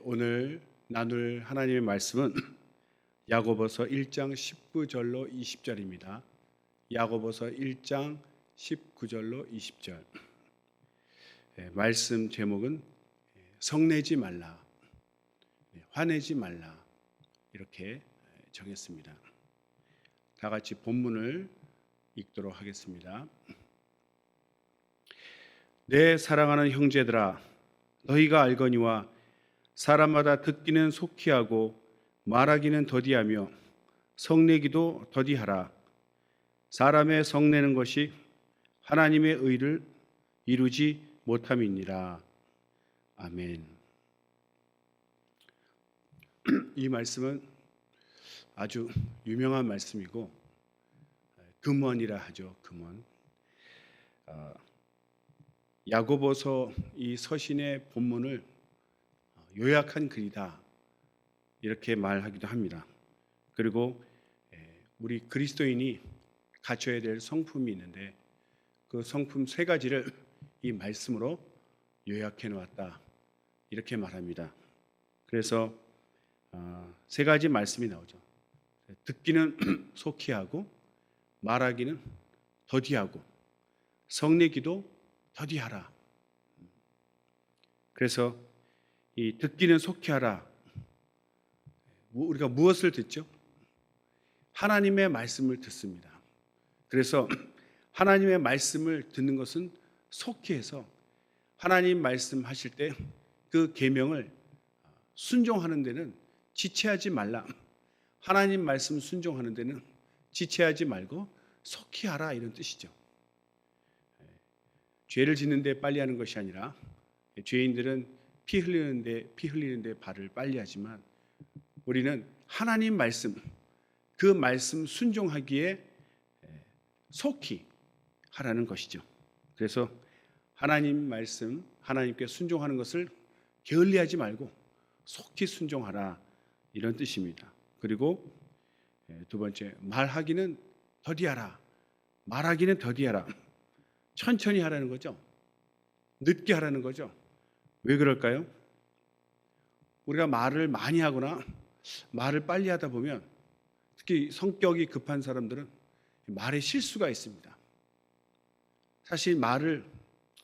오늘 나눌 하나님의 말씀은 야고보서 1장 19절로 20절입니다. 야고보서 1장 19절로 20절. 말씀 제목은 성내지 말라, 화내지 말라 이렇게 정했습니다. 다 같이 본문을 읽도록 하겠습니다. 내 사랑하는 형제들아, 너희가 알거니와 사람마다 듣기는 속히 하고 말하기는 더디하며 성내기도 더디하라. 사람의 성내는 것이 하나님의 의를 이루지 못함이니라. 아멘. 이 말씀은 아주 유명한 말씀이고 금원이라 하죠. 금원. 야고보서 이 서신의 본문을 요약한 글이다 이렇게 말하기도 합니다. 그리고 우리 그리스도인이 갖춰야 될 성품이 있는데 그 성품 세 가지를 이 말씀으로 요약해 놓았다 이렇게 말합니다. 그래서 세 가지 말씀이 나오죠. 듣기는 속히 하고 말하기는 더디하고 성내기도 더디하라. 그래서 이 듣기는 속히 하라. 우리가 무엇을 듣죠? 하나님의 말씀을 듣습니다. 그래서 하나님의 말씀을 듣는 것은 속히 해서 하나님 말씀하실 때 그 계명을 순종하는 데는 지체하지 말라. 하나님 말씀 순종하는 데는 지체하지 말고 속히 하라 이런 뜻이죠. 죄를 짓는데 빨리 하는 것이 아니라 죄인들은 피 흘리는데 발을 빨리 하지만 우리는 하나님 말씀, 그 말씀 순종하기에 속히 하라는 것이죠. 그래서 하나님 말씀, 하나님께 순종하는 것을 게을리하지 말고 속히 순종하라 이런 뜻입니다. 그리고 두 번째, 말하기는 더디하라. 말하기는 더디하라. 천천히 하라는 거죠. 늦게 하라는 거죠. 왜 그럴까요? 우리가 말을 많이 하거나 말을 빨리 하다 보면 특히 성격이 급한 사람들은 말에 실수가 있습니다. 사실 말을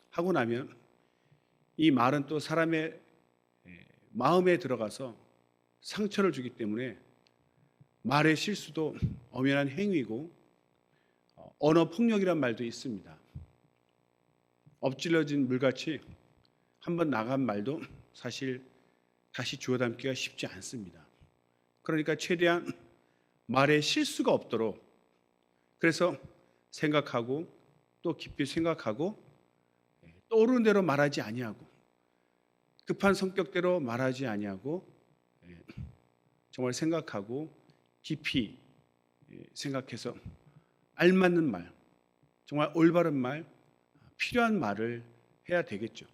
하고 나면 이 말은 또 사람의 마음에 들어가서 상처를 주기 때문에 말의 실수도 엄연한 행위고 언어 폭력이란 말도 있습니다. 엎질러진 물같이 한번 나간 말도 사실 다시 주워 담기가 쉽지 않습니다. 그러니까 최대한 말에 실수가 없도록 그래서 생각하고 또 깊이 생각하고 떠오르는 대로 말하지 아니하고 급한 성격대로 말하지 아니하고 정말 생각하고 깊이 생각해서 알맞는 말, 정말 올바른 말, 필요한 말을 해야 되겠죠.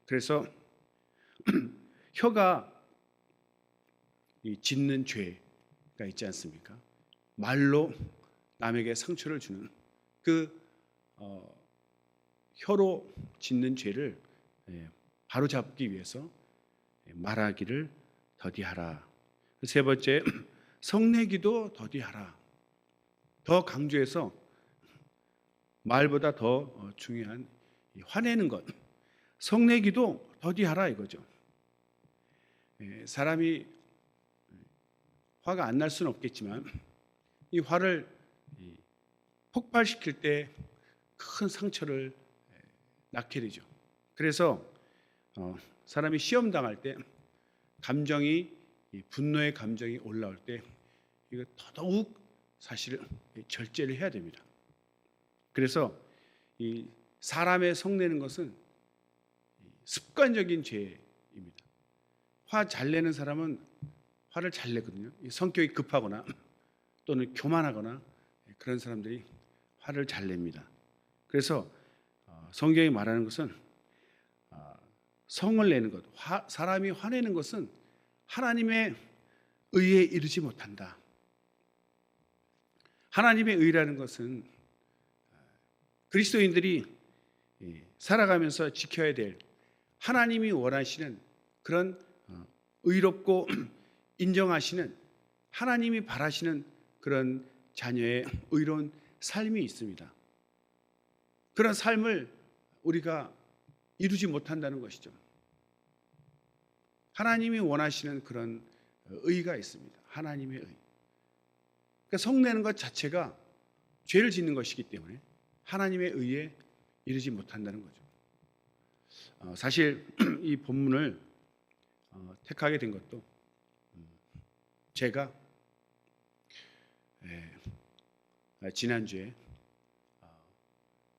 그래서 혀가 짓는 죄가 있지 않습니까? 말로 남에게 상처를 주는 그 혀로 짓는 죄를 바로잡기 위해서 말하기를 더디하라. 세 번째, 성내기도 더디하라. 더 강조해서 말보다 더 중요한 화내는 것, 성내기도 더디하라 이거죠. 사람이 화가 안 날 수는 없겠지만 이 화를 폭발시킬 때 큰 상처를 낳게 되죠. 그래서 사람이 시험 당할 때 감정이 분노의 감정이 올라올 때 이거 더더욱 사실 절제를 해야 됩니다. 그래서 이 사람의 성내는 것은 습관적인 죄입니다. 화 잘 내는 사람은 화를 잘 내거든요. 성격이 급하거나 또는 교만하거나 그런 사람들이 화를 잘 냅니다. 그래서 성경이 말하는 것은 성을 내는 것, 사람이 화내는 것은 하나님의 의에 이르지 못한다. 하나님의 의라는 것은 그리스도인들이 살아가면서 지켜야 될 하나님이 원하시는 그런 의롭고 인정하시는, 하나님이 바라시는 그런 자녀의 의로운 삶이 있습니다. 그런 삶을 우리가 이루지 못한다는 것이죠. 하나님이 원하시는 그런 의가 있습니다. 하나님의 의. 그러니까 성내는 것 자체가 죄를 짓는 것이기 때문에 하나님의 의에 이르지 못한다는 거죠. 사실 이 본문을 택하게 된 것도 제가 지난주에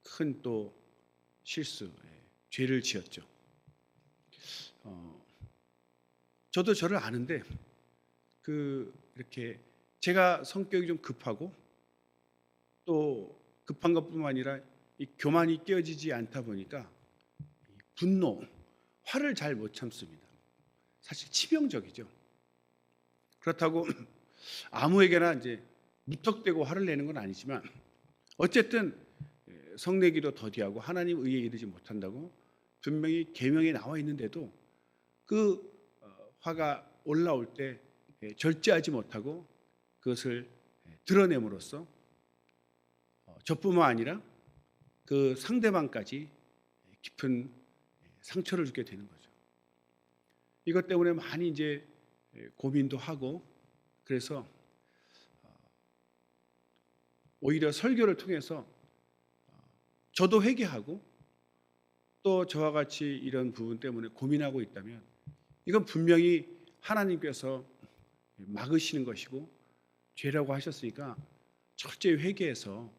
큰 또 실수, 죄를 지었죠. 저도 저를 아는데 이렇게 제가 성격이 좀 급하고 또 급한 것뿐만 아니라 이 교만이 깨어지지 않다 보니까 분노, 화를 잘 못 참습니다. 사실 치명적이죠. 그렇다고 아무에게나 이제 무턱대고 화를 내는 건 아니지만 어쨌든 성내기도 더디하고 하나님 의에 이르지 못한다고 분명히 계명에 나와 있는데도 그 화가 올라올 때 절제하지 못하고 그것을 드러냄으로써 저뿐만 아니라 그 상대방까지 깊은 상처를 주게 되는 거죠. 이것 때문에 많이 이제 고민도 하고, 그래서 오히려 설교를 통해서 저도 회개하고 또 저와 같이 이런 부분 때문에 고민하고 있다면 이건 분명히 하나님께서 막으시는 것이고 죄라고 하셨으니까 철저히 회개해서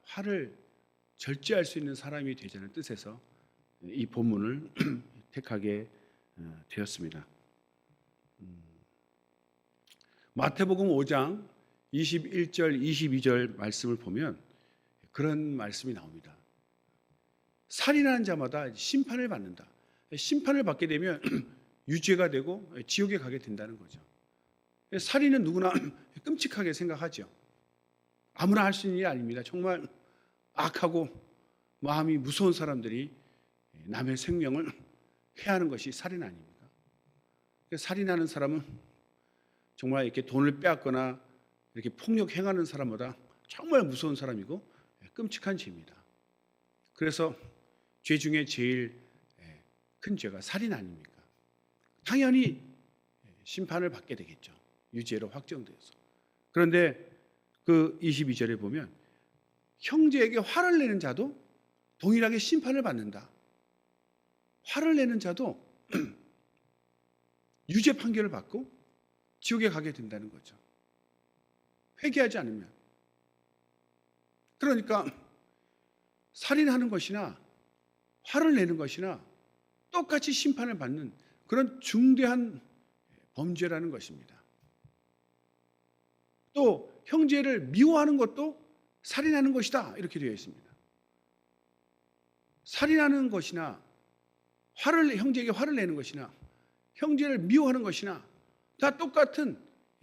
화를 절제할 수 있는 사람이 되자는 뜻에서 이 본문을 택하게 되었습니다. 마태복음 5장 21절 22절 말씀을 보면 그런 말씀이 나옵니다. 살인하는 자마다 심판을 받는다. 심판을 받게 되면 유죄가 되고 지옥에 가게 된다는 거죠. 살인은 누구나 끔찍하게 생각하죠. 아무나 할 수 있는 일이 아닙니다. 정말 악하고 마음이 무서운 사람들이 남의 생명을 해하는 것이 살인 아닙니까? 살인하는 사람은 정말 이렇게 돈을 빼앗거나 이렇게 폭력 행하는 사람보다 정말 무서운 사람이고 끔찍한 죄입니다. 그래서 죄 중에 제일 큰 죄가 살인 아닙니까? 당연히 심판을 받게 되겠죠. 유죄로 확정되어서. 그런데 그 22절에 보면 형제에게 화를 내는 자도 동일하게 심판을 받는다. 화를 내는 자도 유죄 판결을 받고 지옥에 가게 된다는 거죠. 회개하지 않으면. 그러니까 살인하는 것이나 화를 내는 것이나 똑같이 심판을 받는 그런 중대한 범죄라는 것입니다. 또 형제를 미워하는 것도 살인하는 것이다 이렇게 되어 있습니다. 살인하는 것이나 형제에게 화를 내는 것이나 형제를 미워하는 것이나 다 똑같은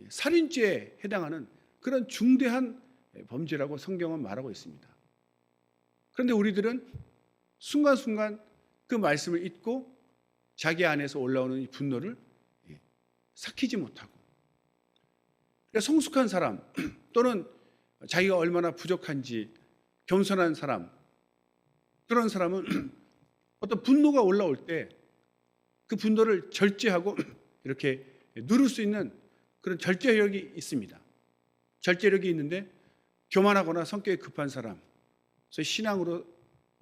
살인죄에 해당하는 그런 중대한 범죄라고 성경은 말하고 있습니다. 그런데 우리들은 순간순간 그 말씀을 잊고 자기 안에서 올라오는 이 분노를 삭히지 못하고, 성숙한 사람 또는 자기가 얼마나 부족한지 겸손한 사람, 그런 사람은 어떤 분노가 올라올 때 그 분노를 절제하고 이렇게 누를 수 있는 그런 절제력이 있습니다. 절제력이 있는데 교만하거나 성격이 급한 사람, 그래서 신앙으로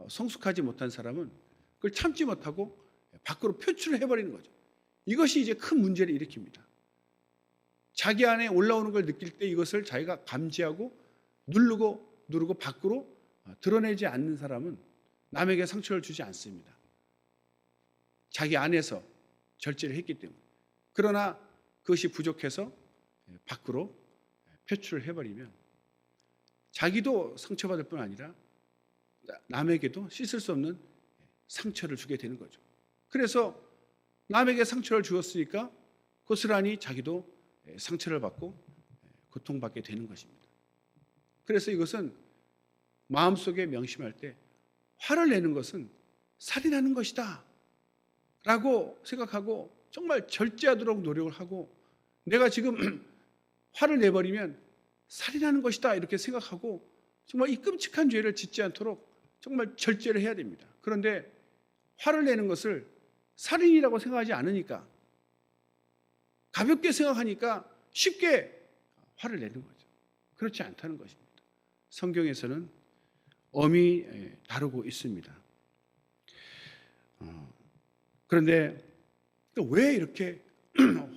성숙하지 못한 사람은 그걸 참지 못하고 밖으로 표출을 해버리는 거죠. 이것이 이제 큰 문제를 일으킵니다. 자기 안에 올라오는 걸 느낄 때 이것을 자기가 감지하고 누르고 밖으로 드러내지 않는 사람은 남에게 상처를 주지 않습니다. 자기 안에서 절제를 했기 때문에. 그러나 그것이 부족해서 밖으로 표출을 해버리면 자기도 상처받을 뿐 아니라 남에게도 씻을 수 없는 상처를 주게 되는 거죠. 그래서 남에게 상처를 주었으니까 고스란히 자기도 상처를 받고 고통받게 되는 것입니다. 그래서 이것은 마음속에 명심할 때 화를 내는 것은 살인하는 것이다 라고 생각하고 정말 절제하도록 노력을 하고 내가 지금 화를 내버리면 살인하는 것이다 이렇게 생각하고 정말 이 끔찍한 죄를 짓지 않도록 정말 절제를 해야 됩니다. 그런데 화를 내는 것을 살인이라고 생각하지 않으니까 가볍게 생각하니까 쉽게 화를 내는 거죠. 그렇지 않다는 것입니다. 성경에서는 엄히 다루고 있습니다. 그런데 또 왜 이렇게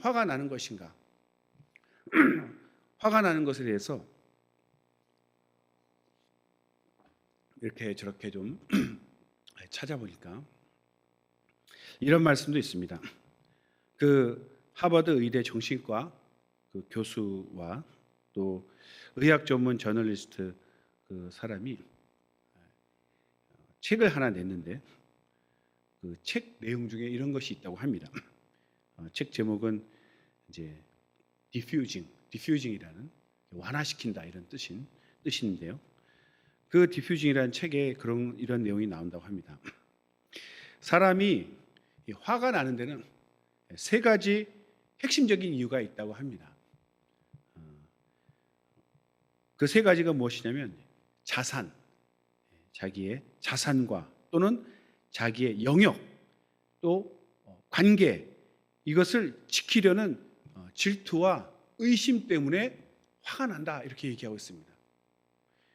화가 나는 것인가? 화가 나는 것에 대해서 이렇게 저렇게 좀 찾아보니까 이런 말씀도 있습니다. 그 하버드 의대 정신과 그 교수와 또 의학 전문 저널리스트 그 사람이 책을 하나 냈는데 그 책 내용 중에 이런 것이 있다고 합니다. 책 제목은 이제 디퓨징이라는 완화시킨다 이런 뜻인데요. 그 디퓨징이라는 책에 이런 내용이 나온다고 합니다. 사람이 화가 나는 데는 세 가지 핵심적인 이유가 있다고 합니다. 그 세 가지가 무엇이냐면 자기의 자산과 또는 자기의 영역 또 관계 이것을 지키려는 질투와 의심 때문에 화가 난다 이렇게 얘기하고 있습니다.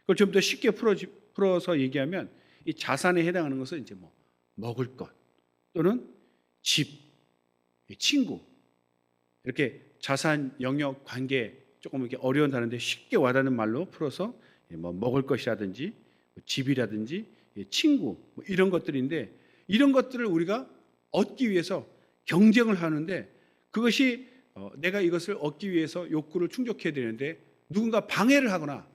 그걸 좀 더 쉽게 풀어서 얘기하면 이 자산에 해당하는 것은 이제 뭐 먹을 것 또는 집, 친구 이렇게 자산, 영역, 관계 조금 이렇게 어려운 단어인데 쉽게 와닿는 말로 풀어서 뭐 먹을 것이라든지 집이라든지 친구 이런 것들인데 이런 것들을 우리가 얻기 위해서 경쟁을 하는데 그것이 내가 이것을 얻기 위해서 욕구를 충족해야 되는데 누군가 방해를 하거나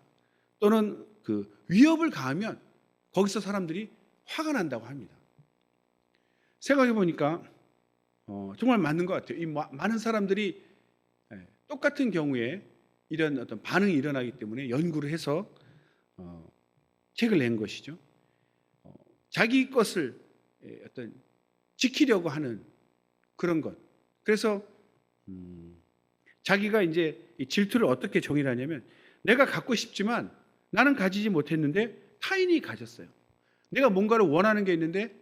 또는 그 위협을 가하면 거기서 사람들이 화가 난다고 합니다. 생각해 보니까 정말 맞는 것 같아요. 이 많은 사람들이 똑같은 경우에 이런 어떤 반응이 일어나기 때문에 연구를 해서 책을 낸 것이죠. 자기 것을 어떤 지키려고 하는 그런 것. 그래서 자기가 이제 이 질투를 어떻게 정의를 하냐면 내가 갖고 싶지만 나는 가지지 못했는데 타인이 가졌어요. 내가 뭔가를 원하는 게 있는데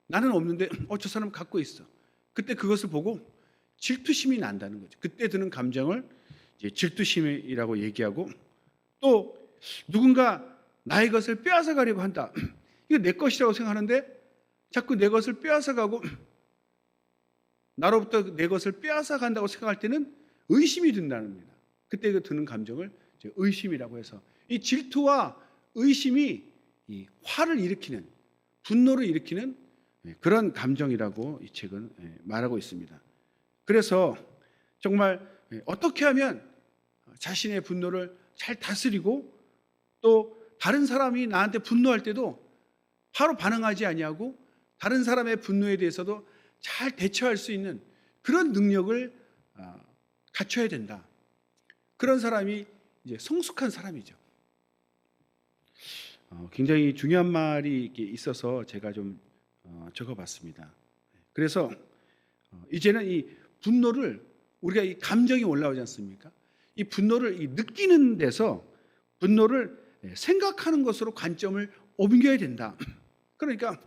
나는 없는데 저 사람 갖고 있어. 그때 그것을 보고 질투심이 난다는 거죠. 그때 드는 감정을 이제 질투심이라고 얘기하고 또 누군가 나의 것을 빼앗아 가려고 한다. 이거 내 것이라고 생각하는데 자꾸 내 것을 빼앗아 가고 나로부터 내 것을 빼앗아 간다고 생각할 때는 의심이 든다는 겁니다. 그때 드는 감정을 이제 의심이라고 해서 이 질투와 의심이 이 화를 일으키는 분노를 일으키는 그런 감정이라고 이 책은 말하고 있습니다. 그래서 정말 어떻게 하면 자신의 분노를 잘 다스리고 또 다른 사람이 나한테 분노할 때도 바로 반응하지 아니하고 다른 사람의 분노에 대해서도 잘 대처할 수 있는 그런 능력을 갖춰야 된다. 그런 사람이 이제 성숙한 사람이죠. 굉장히 중요한 말이 있어서 제가 좀 적어봤습니다. 그래서 이제는 이 분노를 우리가 이 감정이 올라오지 않습니까? 이 분노를 느끼는 데서 분노를 생각하는 것으로 관점을 옮겨야 된다. 그러니까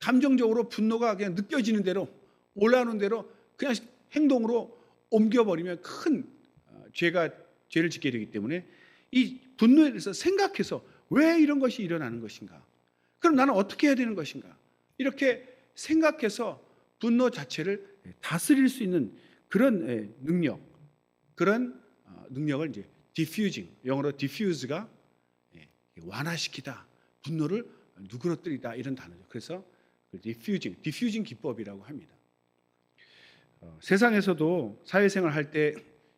감정적으로 분노가 그냥 느껴지는 대로 올라오는 대로 그냥 행동으로 옮겨버리면 큰 죄를 짓게 되기 때문에 이 분노에 대해서 생각해서 왜 이런 것이 일어나는 것인가? 그럼 나는 어떻게 해야 되는 것인가? 이렇게 생각해서 분노 자체를 다스릴 수 있는 그런 능력, 그런 능력을 이제 diffusing, 영어로 diffuse가 완화시키다, 분노를 누그러뜨리다 이런 단어죠. 그래서 diffusing 기법이라고 합니다. 세상에서도 사회생활 할 때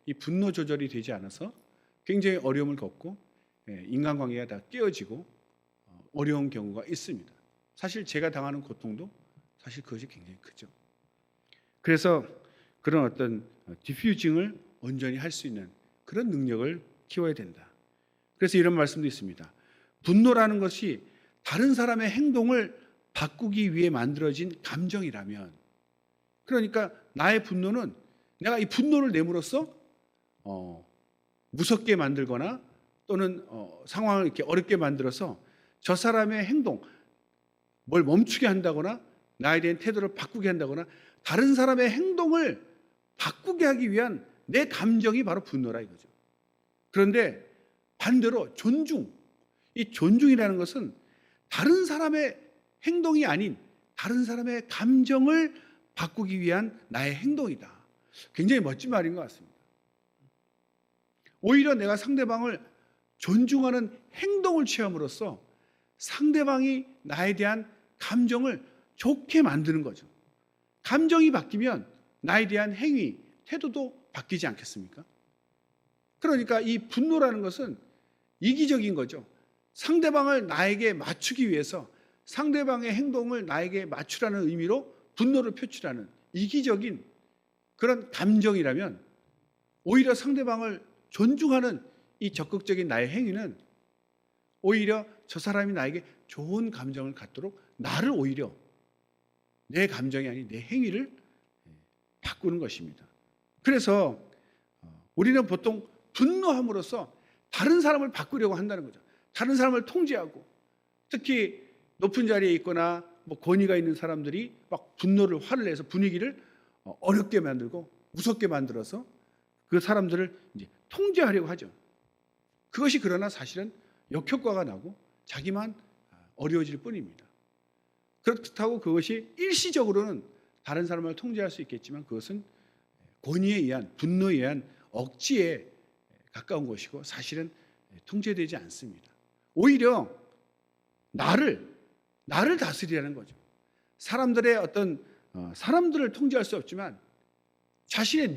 이 분노 조절이 되지 않아서 굉장히 어려움을 겪고 인간관계가 다 깨어지고 어려운 경우가 있습니다. 사실 제가 당하는 고통도 사실 그것이 굉장히 크죠. 그래서 그런 어떤 디퓨징을 온전히 할 수 있는 그런 능력을 키워야 된다. 그래서 이런 말씀도 있습니다. 분노라는 것이 다른 사람의 행동을 바꾸기 위해 만들어진 감정이라면 그러니까 나의 분노는 내가 이 분노를 내므로써 무섭게 만들거나 또는 상황을 이렇게 어렵게 만들어서 저 사람의 행동, 뭘 멈추게 한다거나 나에 대한 태도를 바꾸게 한다거나 다른 사람의 행동을 바꾸게 하기 위한 내 감정이 바로 분노라 이거죠. 그런데 반대로 이 존중이라는 것은 다른 사람의 행동이 아닌 다른 사람의 감정을 바꾸기 위한 나의 행동이다. 굉장히 멋진 말인 것 같습니다. 오히려 내가 상대방을 존중하는 행동을 취함으로써 상대방이 나에 대한 감정을 좋게 만드는 거죠. 감정이 바뀌면 나에 대한 행위, 태도도 바뀌지 않겠습니까? 그러니까 이 분노라는 것은 이기적인 거죠. 상대방을 나에게 맞추기 위해서 상대방의 행동을 나에게 맞추라는 의미로 분노를 표출하는 이기적인 그런 감정이라면 오히려 상대방을 존중하는 이 적극적인 나의 행위는 오히려 저 사람이 나에게 좋은 감정을 갖도록 나를 오히려 내 감정이 아닌 내 행위를 바꾸는 것입니다. 그래서 우리는 보통 분노함으로써 다른 사람을 바꾸려고 한다는 거죠. 다른 사람을 통제하고 특히 높은 자리에 있거나 권위가 있는 사람들이 막 분노를 화를 내서 분위기를 어렵게 만들고 무섭게 만들어서 그 사람들을 이제 통제하려고 하죠. 그것이 그러나 사실은 역효과가 나고 자기만 어려워질 뿐입니다. 그렇다고 그것이 일시적으로는 다른 사람을 통제할 수 있겠지만 그것은 권위에 의한 분노에 의한 억지에 가까운 것이고 사실은 통제되지 않습니다. 오히려 나를 다스리라는 거죠. 사람들의 사람들을 통제할 수 없지만 자신의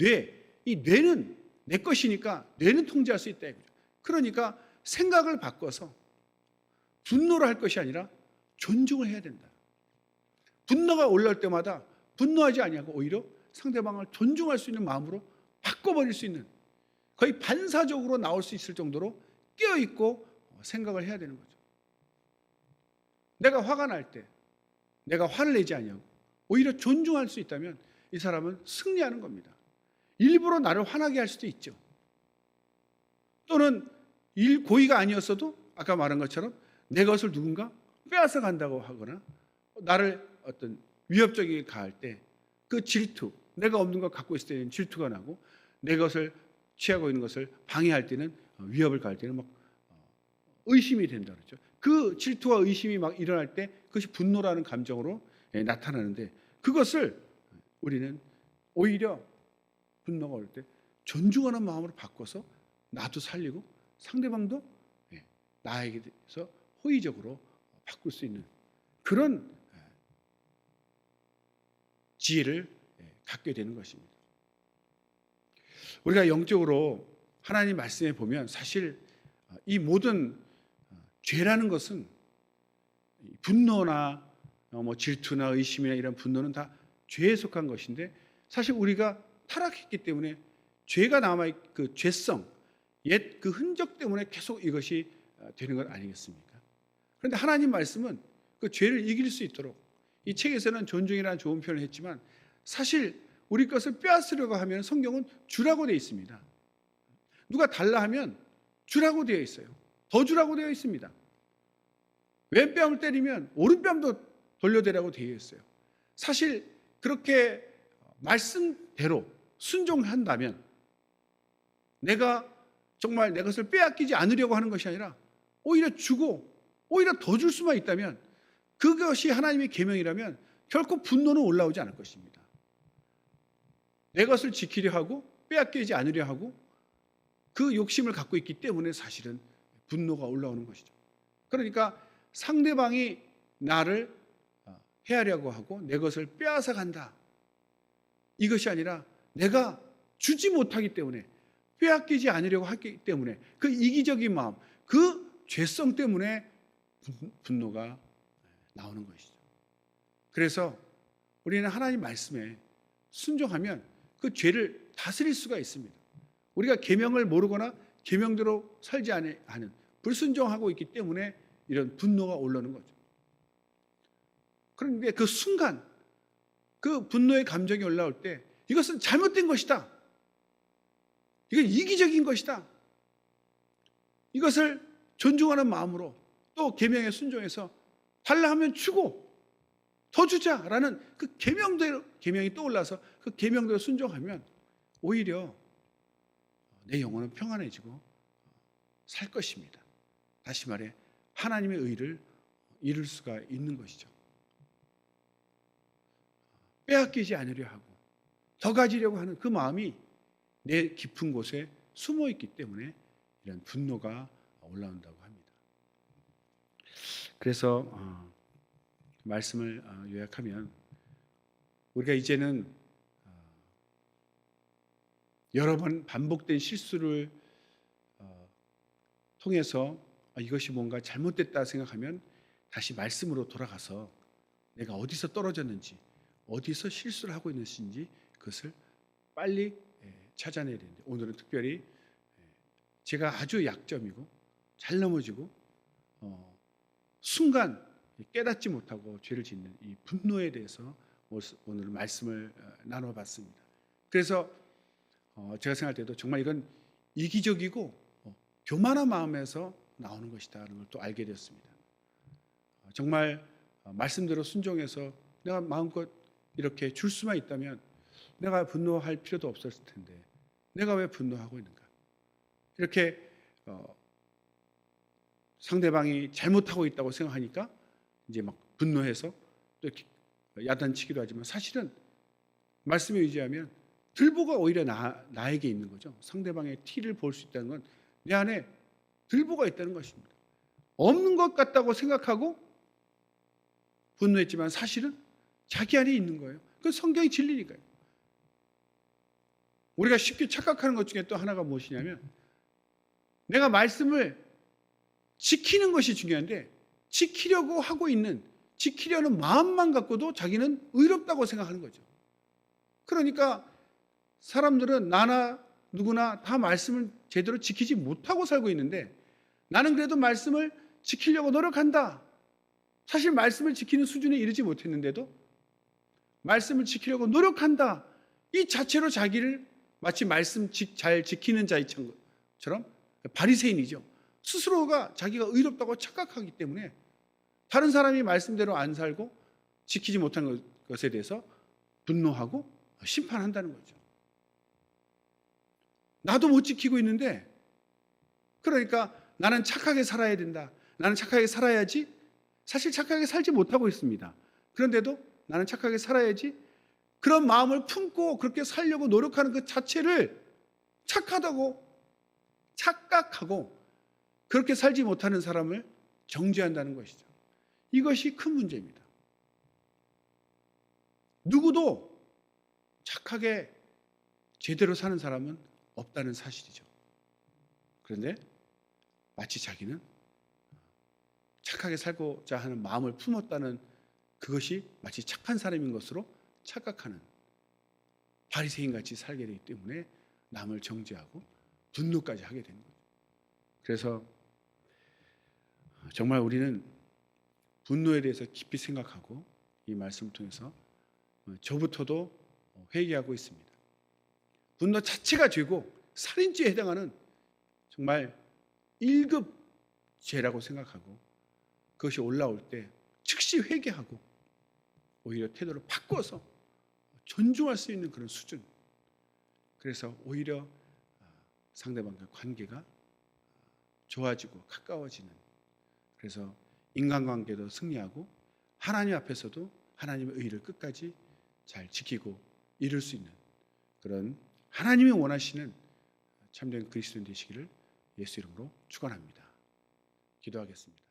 이 뇌는 내 것이니까 뇌는 통제할 수 있다 이거죠. 그러니까 생각을 바꿔서 분노를 할 것이 아니라 존중을 해야 된다. 분노가 올라올 때마다 분노하지 아니하고 오히려 상대방을 존중할 수 있는 마음으로 바꿔버릴 수 있는 거의 반사적으로 나올 수 있을 정도로 깨어있고 생각을 해야 되는 거죠. 내가 화가 날 때 내가 화를 내지 아니하고 오히려 존중할 수 있다면 이 사람은 승리하는 겁니다. 일부러 나를 화나게 할 수도 있죠. 또는 고의가 아니었어도 아까 말한 것처럼 내 것을 누군가 빼앗아 간다고 하거나 나를 어떤 위협적이게 가할 때 그 질투, 내가 없는 것 갖고 있을 때는 질투가 나고 내 것을 취하고 있는 것을 방해할 때는 위협을 가할 때는 막 의심이 된다 그러죠. 그 질투와 의심이 막 일어날 때 그것이 분노라는 감정으로 나타나는데 그것을 우리는 오히려 분노가 올 때 존중하는 마음으로 바꿔서 나도 살리고 상대방도 나에게 대해서 호의적으로 바꿀 수 있는 그런 지혜를 갖게 되는 것입니다. 우리가 영적으로 하나님 말씀에 보면 사실 이 모든 죄라는 것은 분노나 질투나 의심이나 이런 분노는 다 죄에 속한 것인데 사실 우리가 타락했기 때문에 죄가 남아 그 죄성, 옛 그 흔적 때문에 계속 이것이 되는 것 아니겠습니까? 그런데 하나님 말씀은 그 죄를 이길 수 있도록 이 책에서는 존중이라는 좋은 표현을 했지만 사실 우리 것을 빼앗으려고 하면 성경은 주라고 되어 있습니다. 누가 달라 하면 주라고 되어 있어요. 더 주라고 되어 있습니다. 왼뺨을 때리면 오른뺨도 돌려대라고 되어 있어요. 사실 그렇게 말씀대로 순종한다면 내가 정말 내 것을 빼앗기지 않으려고 하는 것이 아니라 오히려 주고 오히려 더 줄 수만 있다면 그것이 하나님의 계명이라면 결코 분노는 올라오지 않을 것입니다. 내 것을 지키려 하고 빼앗기지 않으려 하고 그 욕심을 갖고 있기 때문에 사실은 분노가 올라오는 것이죠. 그러니까 상대방이 나를 해하려고 하고 내 것을 빼앗아 간다. 이것이 아니라 내가 주지 못하기 때문에 빼앗기지 않으려고 하기 때문에 그 이기적인 마음, 그 죄성 때문에 분노가 나오는 것이죠. 그래서 우리는 하나님 말씀에 순종하면 그 죄를 다스릴 수가 있습니다. 우리가 계명을 모르거나 계명대로 살지 않는 불순종하고 있기 때문에 이런 분노가 올라오는 거죠. 그런데 그 순간 그 분노의 감정이 올라올 때 이것은 잘못된 것이다. 이건 이기적인 것이다. 이것을 존중하는 마음으로 또 계명에 순종해서 달라 하면 주고 더 주자라는 그 계명대로 계명이 떠올라서 그 계명대로 순종하면 오히려 내 영혼은 평안해지고 살 것입니다. 다시 말해 하나님의 의를 이룰 수가 있는 것이죠. 빼앗기지 않으려 하고 더 가지려고 하는 그 마음이 내 깊은 곳에 숨어 있기 때문에 이런 분노가 올라온다고 합니다. 그래서 말씀을 요약하면 우리가 이제는 여러 번 반복된 실수를 통해서 이것이 뭔가 잘못됐다 생각하면 다시 말씀으로 돌아가서 내가 어디서 떨어졌는지 어디서 실수를 하고 있는지 그것을 빨리 찾아내야 되는데 오늘은 특별히 제가 아주 약점이고 잘 넘어지고 순간 깨닫지 못하고 죄를 짓는 이 분노에 대해서 오늘 말씀을 나눠봤습니다. 그래서 제가 생각할 때도 정말 이건 이기적이고 교만한 마음에서 나오는 것이다라는 걸 또 알게 되었습니다. 정말 말씀대로 순종해서 내가 마음껏 이렇게 줄 수만 있다면 내가 분노할 필요도 없었을 텐데 내가 왜 분노하고 있는가? 이렇게 상대방이 잘못하고 있다고 생각하니까 이제 막 분노해서 또 야단치기도 하지만 사실은 말씀에 의지하면 들보가 오히려 나에게 있는 거죠. 상대방의 티를 볼 수 있다는 건 내 안에 들보가 있다는 것입니다. 없는 것 같다고 생각하고 분노했지만 사실은 자기 안에 있는 거예요. 그건 성경이 진리니까요. 우리가 쉽게 착각하는 것 중에 또 하나가 무엇이냐면 내가 말씀을 지키는 것이 중요한데 지키려고 하고 있는 지키려는 마음만 갖고도 자기는 의롭다고 생각하는 거죠. 그러니까 사람들은 나나 누구나 다 말씀을 제대로 지키지 못하고 살고 있는데 나는 그래도 말씀을 지키려고 노력한다. 사실 말씀을 지키는 수준에 이르지 못했는데도 말씀을 지키려고 노력한다. 이 자체로 자기를 마치 말씀 잘 지키는 자처럼 바리새인이죠. 스스로가 자기가 의롭다고 착각하기 때문에 다른 사람이 말씀대로 안 살고 지키지 못한 것에 대해서 분노하고 심판한다는 거죠. 나도 못 지키고 있는데 그러니까 나는 착하게 살아야 된다. 나는 착하게 살아야지. 사실 착하게 살지 못하고 있습니다. 그런데도 나는 착하게 살아야지. 그런 마음을 품고 그렇게 살려고 노력하는 그 자체를 착하다고 착각하고 그렇게 살지 못하는 사람을 정죄한다는 것이죠. 이것이 큰 문제입니다. 누구도 착하게 제대로 사는 사람은 없다는 사실이죠. 그런데 마치 자기는 착하게 살고자 하는 마음을 품었다는 그것이 마치 착한 사람인 것으로 착각하는 바리새인같이 살게 되기 때문에 남을 정죄하고 분노까지 하게 되는 거죠. 그래서 정말 우리는 분노에 대해서 깊이 생각하고 이 말씀을 통해서 저부터도 회개하고 있습니다. 분노 자체가 죄고 살인죄에 해당하는 정말 1급 죄라고 생각하고 그것이 올라올 때 즉시 회개하고 오히려 태도를 바꿔서 존중할 수 있는 그런 수준. 그래서 오히려 상대방과 관계가 좋아지고 가까워지는, 그래서 인간관계도 승리하고 하나님 앞에서도 하나님의 의를 끝까지 잘 지키고 이룰 수 있는 그런 하나님이 원하시는 참된 그리스도인 되시기를 예수 이름으로 축원합니다. 기도하겠습니다.